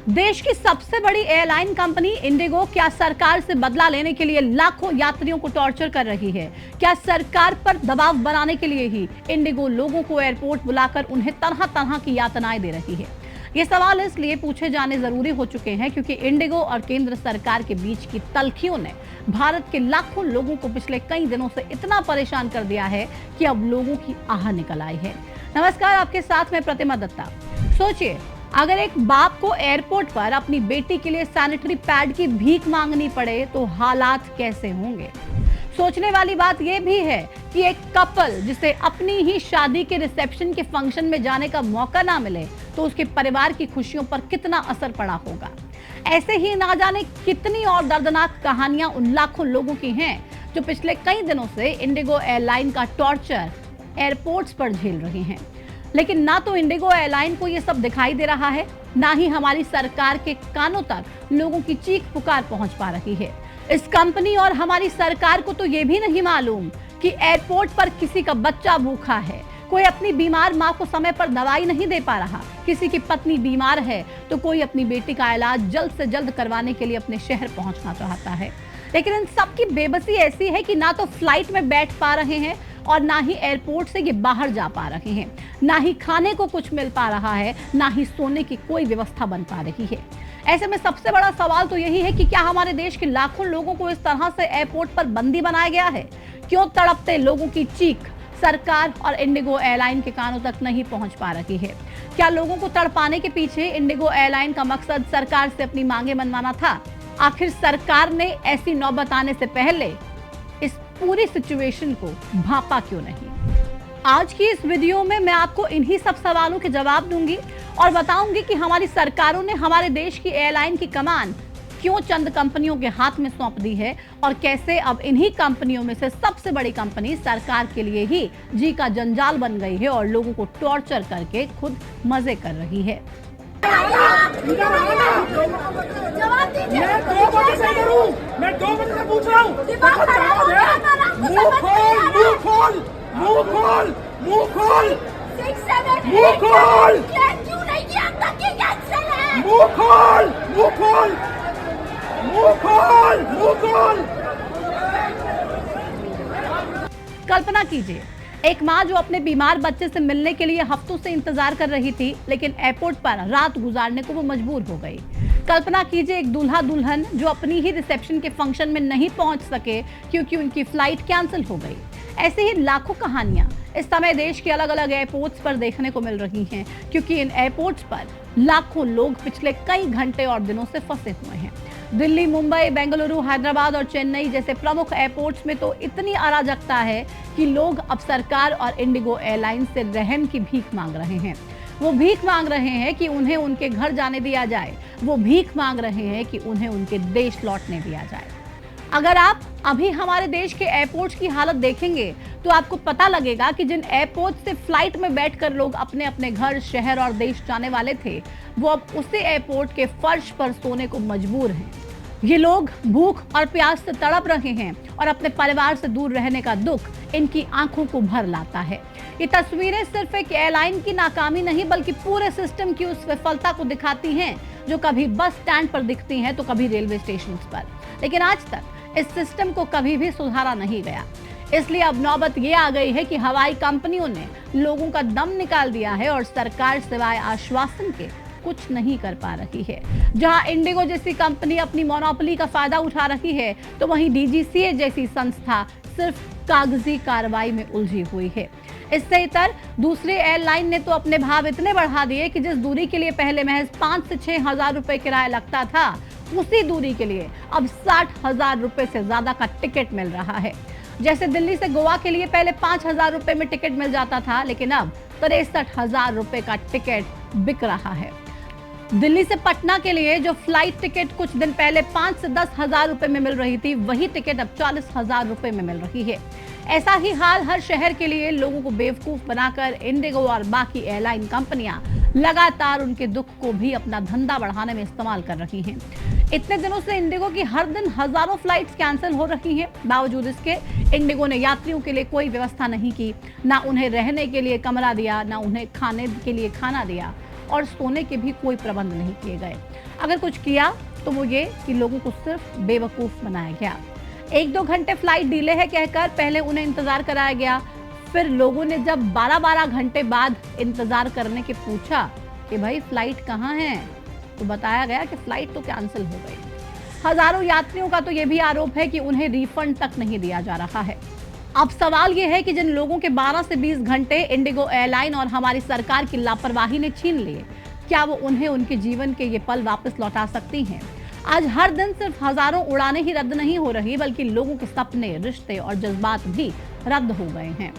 देश की सबसे बड़ी एयरलाइन कंपनी इंडिगो क्या सरकार से बदला लेने के लिए लाखों यात्रियों को टॉर्चर कर रही है? क्या सरकार पर दबाव बनाने के लिए ही इंडिगो लोगों को एयरपोर्ट बुलाकर उन्हें तरह तरह की यातनाएं दे रही है? ये सवाल इसलिए पूछे जाने जरूरी हो चुके हैं क्योंकि इंडिगो और केंद्र सरकार के बीच की तल्खियों ने भारत के लाखों लोगों को पिछले कई दिनों से इतना परेशान कर दिया है कि अब लोगों की आह निकल आई है। नमस्कार, आपके साथ में प्रतिमा दत्ता। सोचिए, अगर एक बाप को एयरपोर्ट पर अपनी बेटी के लिए सैनिटरी पैड की भीख मांगनी पड़े तो हालात कैसे होंगे। सोचने वाली बात यह भी है कि एक कपल जिसे अपनी ही शादी के रिसेप्शन के फंक्शन में जाने का मौका ना मिले तो उसके परिवार की खुशियों पर कितना असर पड़ा होगा। ऐसे ही ना जाने कितनी और दर्दनाक कहानियां उन लाखों लोगों की हैं जो पिछले कई दिनों से इंडिगो एयरलाइन का टॉर्चर एयरपोर्ट्स पर झेल रही हैं। लेकिन ना तो इंडिगो एयरलाइन को ये सब दिखाई दे रहा है, ना ही हमारी सरकार के कानों तक लोगों की चीख पुकार पहुंच पा रही है। इस कंपनी और हमारी सरकार को तो ये भी नहीं मालूम कि एयरपोर्ट पर किसी का बच्चा भूखा है, कोई अपनी बीमार माँ को समय पर दवाई नहीं दे पा रहा, किसी की पत्नी बीमार है तो कोई अपनी बेटी का इलाज जल्द से जल्द करवाने के लिए अपने शहर पहुंचना चाहता है। लेकिन इन सब की बेबसी ऐसी है कि ना तो फ्लाइट में बैठ पा रहे हैं और ना ही एयरपोर्ट से ये बाहर जा पा रहे हैं, ना ही खाने को कुछ मिल पा रहा है, ना ही सोने की कोई व्यवस्था बन पा रही है। ऐसे में सबसे बड़ा सवाल तो यही है कि क्या हमारे देश के लाखों लोगों को इस तरह से एयरपोर्ट पर बंदी बनाया गया है? क्यों तड़पते लोगों की चीख सरकार और इंडिगो एयरलाइन के कानों तक नहीं पहुंच पा रही है? क्या लोगों को तड़पाने के पीछे इंडिगो एयरलाइन का मकसद सरकार से अपनी मांगे मनवाना था? आखिर सरकार ने ऐसी नौबत आने से पहले इस पूरी सिचुएशन को भांपा क्यों नहीं? आज की इस वीडियो में मैं आपको इन्हीं सब सवालों के जवाब दूंगी और बताऊंगी कि हमारी सरकारों ने हमारे देश की एयरलाइन की कमान क्यों चंद कंपनियों के हाथ में सौंप दी है और कैसे अब इन्हीं कंपनियों में से सबसे बड़ी कंपनी सरकार के लिए ही जी का जंजाल बन गई है और लोगों को टॉर्चर करके खुद मजे कर रही है। मैं 2 मिनट से पूछ रहा हूँ। मुंह खोल। कल्पना कीजिए, एक माँ जो अपने बीमार बच्चे से मिलने के लिए हफ्तों से इंतजार कर रही थी, लेकिन एयरपोर्ट पर रात गुजारने को वो मजबूर हो गई। कल्पना कीजिए, एक दूल्हा दुल्हन जो अपनी ही रिसेप्शन के फंक्शन में नहीं पहुंच सके क्योंकि उनकी फ्लाइट कैंसिल हो गई। ऐसे ही लाखों कहानियां इस समय देश के अलग अलग एयरपोर्ट्स पर देखने को मिल रही हैं, क्योंकि इन एयरपोर्ट्स पर लाखों लोग पिछले कई घंटे और दिनों से फंसे हुए हैं। दिल्ली, मुंबई, बेंगलुरु, हैदराबाद और चेन्नई जैसे प्रमुख एयरपोर्ट्स में तो इतनी अराजकता है कि लोग अब सरकार और इंडिगो एयरलाइन से रहम की भीख मांग रहे हैं। वो भीख मांग रहे हैं कि उन्हें उनके घर जाने दिया जाए, वो भीख मांग रहे हैं कि उन्हें उनके देश लौटने दिया जाए। अगर आप अभी हमारे देश के एयरपोर्ट्स की हालत देखेंगे तो आपको पता लगेगा कि जिन एयरपोर्ट से फ्लाइट में बैठकर लोग अपने अपने घर, शहर और देश जाने वाले थे, वो अब उसी एयरपोर्ट के फर्श पर सोने को मजबूर हैं। ये लोग भूख और प्यास से तड़प रहे हैं और अपने परिवार से दूर रहने का दुख इनकी आंखों को भर लाता है। ये तस्वीरें सिर्फ एक एयरलाइन की नाकामी नहीं बल्कि पूरे सिस्टम की उस विफलता को दिखाती हैं जो कभी बस स्टैंड पर दिखती हैं तो कभी रेलवे स्टेशन पर। लेकिन आज तक इस सिस्टम को कभी भी सुधारा नहीं गया। इसलिए अब नौबत ये आ गई है कि हवाई कंपनियों ने लोगों का दम निकाल दिया है और सरकार सिवाय आश्वासन के कुछ नहीं कर पा रही है। जहां इंडिगो जैसी कंपनी अपनी मोनोपोली का फायदा उठा रही है, तो वहीं डीजीसीए जैसी संस्था सिर्फ कागजी कार्रवाई में उलझी हुई है। इससे इतर दूसरे एयरलाइन ने तो अपने भाव इतने बढ़ा दिए कि जिस दूरी के लिए पहले महज 5 से 6 हजार रुपए किराया लगता था, उसी दूरी के लिए अब 60,000 रुपए से ज्यादा का टिकट मिल रहा है। जैसे दिल्ली से गोवा के लिए पहले 5,000 रुपए में टिकट मिल जाता था, लेकिन अब 63,000 रुपए का टिकट बिक रहा है। दिल्ली से पटना के लिए जो फ्लाइट टिकट कुछ दिन पहले 5 से 10 हजार रुपए में मिल रही थी, वही टिकट अब 40,000 रुपए में मिल रही है। ऐसा ही हाल हर शहर के लिए लोगों को बेवकूफ बनाकर इंडिगो और बाकी एयरलाइन कंपनियां लगातार उनके दुख को भी अपना धंधा बढ़ाने में इस्तेमाल कर रही हैं। इतने दिनों से इंडिगो की हर दिन हजारों फ्लाइट्स कैंसिल हो रही हैं। बावजूद इसके इंडिगो ने यात्रियों के लिए कोई व्यवस्था नहीं की, ना उन्हें रहने के लिए कमरा दिया, ना उन्हें खाने के लिए खाना दिया। और सोने के भी कोई प्रबंध नहीं किए गए। अगर कुछ किया तो वो ये कि लोगों को सिर्फ बेवकूफ़ बनाया गया। 1-2 घंटे फ्लाइट डिले है कहकर पहले उन्हें इंतजार कराया गया, फिर लोगों ने जब 12-12 घंटे बाद इंतजार करने के पूछा कि भाई फ्लाइट कहाँ है, तो बताया गया कि फ्लाइट तो कैंसिल हो गई। हजारों यात्रियों का तो ये भी आरोप है कि उन्हें रिफंड तक नहीं दिया जा रहा है। अब सवाल ये है कि जिन लोगों के 12 से 20 घंटे इंडिगो एयरलाइन और हमारी सरकार की लापरवाही ने छीन लिए, क्या वो उन्हें उनके जीवन के ये पल वापस लौटा सकती हैं? आज हर दिन सिर्फ हजारों उड़ानें ही रद्द नहीं हो रही, बल्कि लोगों के सपने, रिश्ते और जज्बात भी रद्द हो गए हैं।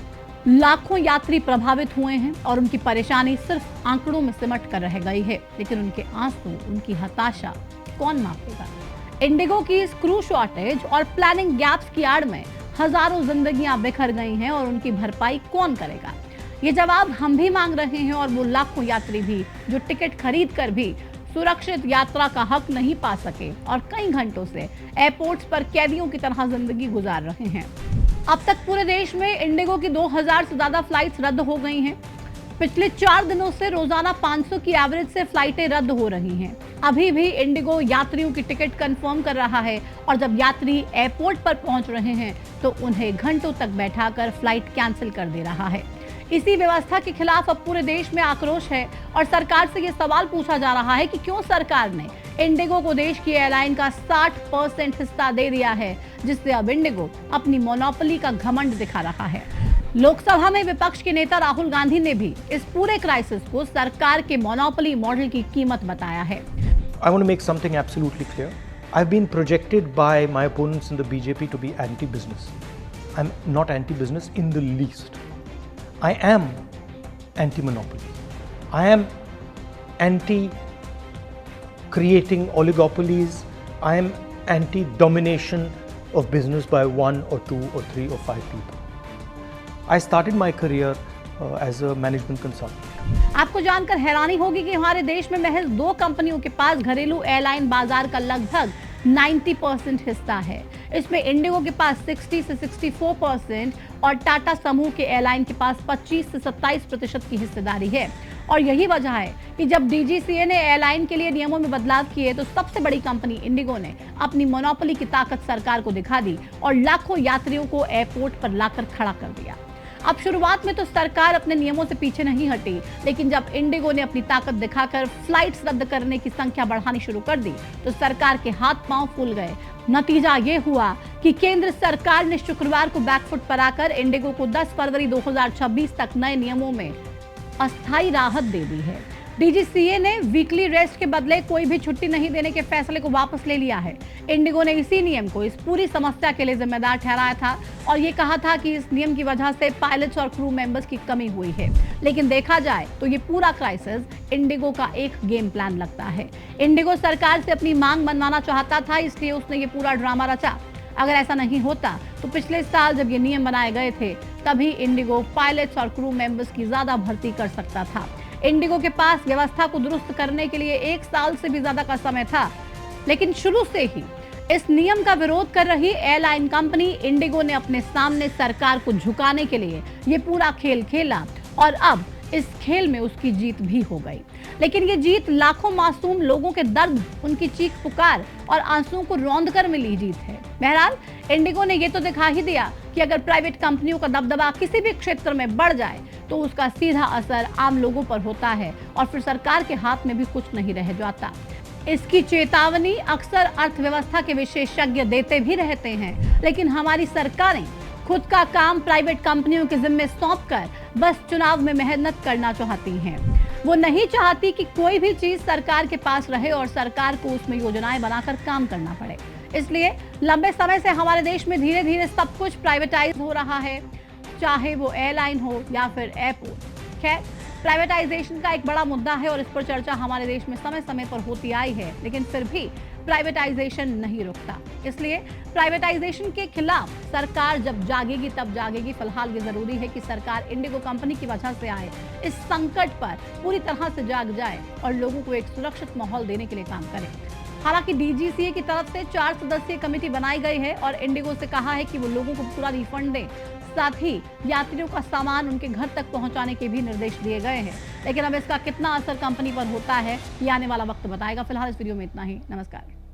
लाखों यात्री प्रभावित हुए हैं और उनकी परेशानी सिर्फ आंकड़ों में सिमट कर रह गई है, लेकिन उनके आंसू, उनकी हताशा कौन मापेगा? इंडिगो की इस क्रू शॉर्टेज और प्लानिंग गैप्स की आड़ में हजारों जिंदगियां बिखर गई हैं और उनकी भरपाई कौन करेगा? ये जवाब हम भी मांग रहे हैं और वो लाखों यात्री भी जो टिकट खरीद कर भी सुरक्षित यात्रा का हक नहीं पा सके और कई घंटों से एयरपोर्ट्स पर कैदियों की तरह जिंदगी गुजार रहे हैं। अब तक पूरे देश में इंडिगो की 2000 से ज्यादा फ्लाइट्स रद्द हो गई हैं। पिछले 4 दिनों से रोजाना 500 की एवरेज से फ्लाइटें रद्द हो रही हैं। अभी भी इंडिगो यात्रियों की टिकट कंफर्म कर रहा है और जब यात्री एयरपोर्ट पर पहुंच रहे हैं तो उन्हें घंटों तक बैठाकर फ्लाइट कैंसिल कर दे रहा है। इसी व्यवस्था के खिलाफ अब पूरे देश में आक्रोश है और सरकार से ये सवाल पूछा जा रहा है कि क्यों सरकार ने इंडिगो को देश की एयरलाइन का 60% हिस्सा दे दिया है, जिससे अब इंडिगो अपनी मोनोपोली का घमंड दिखा रहा है। लोकसभा में विपक्ष के नेता राहुल गांधी ने भी इस पूरे क्राइसिस को सरकार के मोनोपोली मॉडल की कीमत बताया है। I want to make something absolutely clear. I've been projected by my opponents in the BJP to be anti-business. I'm not anti-business in the least. I am anti-monopoly. I am anti-creating oligopolies. I am anti-domination of business by 1 or 2 or 3 or 5 people. I started my career as a management consultant. आपको जानकर हैरानी होगी कि हमारे देश में महज 2 कंपनियों के पास घरेलू एयरलाइन बाजार का लगभग 90% हिस्सा है। इसमें इंडिगो के पास 60 से 64% और टाटा समूह के एयरलाइन के पास 25 से 27% की हिस्सेदारी है। और यही वजह है कि जब डीजीसीए ने एयरलाइन के लिए नियमों में बदलाव किए तो सबसे बड़ी कंपनी इंडिगो ने अपनी मोनोपोली की ताकत सरकार को दिखा दी और लाखों यात्रियों को एयरपोर्ट पर लाकर खड़ा कर दिया। अब शुरुआत में तो सरकार अपने नियमों से पीछे नहीं हटी, लेकिन जब इंडिगो ने अपनी ताकत दिखाकर फ्लाइट्स रद्द करने की संख्या बढ़ानी शुरू कर दी तो सरकार के हाथ पांव फूल गए। नतीजा ये हुआ कि केंद्र सरकार ने शुक्रवार को बैकफुट पर आकर इंडिगो को 10 फरवरी 2026 तक नए नियमों में अस्थायी राहत दे दी है। डीजीसीए ने वीकली रेस्ट के बदले कोई भी छुट्टी नहीं देने के फैसले को वापस ले लिया है। इंडिगो ने इसी नियम को इस पूरी समस्या के लिए जिम्मेदार ठहराया था और ये कहा था कि इस नियम की वजह से पायलट्स और क्रू मेंबर्स की कमी हुई है। लेकिन देखा जाए तो ये पूरा क्राइसिस इंडिगो का एक गेम प्लान लगता है। इंडिगो सरकार से अपनी मांग मनवाना चाहता था, इसलिए उसने ये पूरा ड्रामा रचा। अगर ऐसा नहीं होता तो पिछले साल जब ये नियम बनाए गए थे तभी इंडिगो पायलट्स और क्रू मेंबर्स की ज्यादा भर्ती कर सकता था। इंडिगो के पास व्यवस्था को दुरुस्त करने के लिए 1 साल से भी ज्यादा का समय था, लेकिन शुरू से ही इस नियम का विरोध कर रही एयरलाइन कंपनी इंडिगो ने अपने सामने सरकार को झुकाने के लिए ये पूरा खेल खेला और अब इस खेल में उसकी जीत भी हो गई। लेकिन ये जीत लाखों मासूम लोगों के दर्द, उनकी चीख पुकार और आंसुओं को रौंद कर मिली जीत है। बहरहाल इंडिगो ने ये तो दिखा ही दिया कि अगर प्राइवेट कंपनियों का दबदबा किसी भी क्षेत्र में बढ़ जाए तो उसका सीधा असर आम लोगों पर होता है और फिर सरकार के हाथ में भी कुछ नहीं रह जाता। इसकी चेतावनी अक्सर अर्थव्यवस्था के विशेषज्ञ देते भी रहते हैं, लेकिन हमारी सरकारें खुद का काम प्राइवेट कंपनियों के जिम्मे सौंपकर बस चुनाव में मेहनत करना चाहती हैं। वो नहीं चाहती कि कोई भी चीज सरकार के पास रहे और सरकार को उसमें योजनाएं बनाकर काम करना पड़े। इसलिए लंबे समय से हमारे देश में धीरे धीरे सब कुछ प्राइवेटाइज हो रहा है, चाहे वो एयरलाइन हो या फिर एयरपोर्ट। खैर, प्राइवेटाइजेशन का एक बड़ा मुद्दा है और इस पर चर्चा हमारे देश में समय समय पर होती आई है, लेकिन फिर भी प्राइवेटाइजेशन नहीं रुकता। इसलिए प्राइवेटाइजेशन के खिलाफ सरकार जब जागेगी तब जागेगी। फिलहाल ये जरूरी है कि सरकार इंडिगो कंपनी की वजह से आए इस संकट पर पूरी तरह से जाग जाए और लोगों को एक सुरक्षित माहौल देने के लिए काम करे। हालांकि डीजीसीए की तरफ से 4 सदस्यीय कमेटी बनाई गई है और इंडिगो से कहा है कि वो लोगों को पूरा रिफंड दें। साथ ही यात्रियों का सामान उनके घर तक पहुंचाने के भी निर्देश दिए गए हैं। लेकिन अब इसका कितना असर कंपनी पर होता है, ये आने वाला वक्त बताएगा। फिलहाल इस वीडियो में इतना ही। नमस्कार।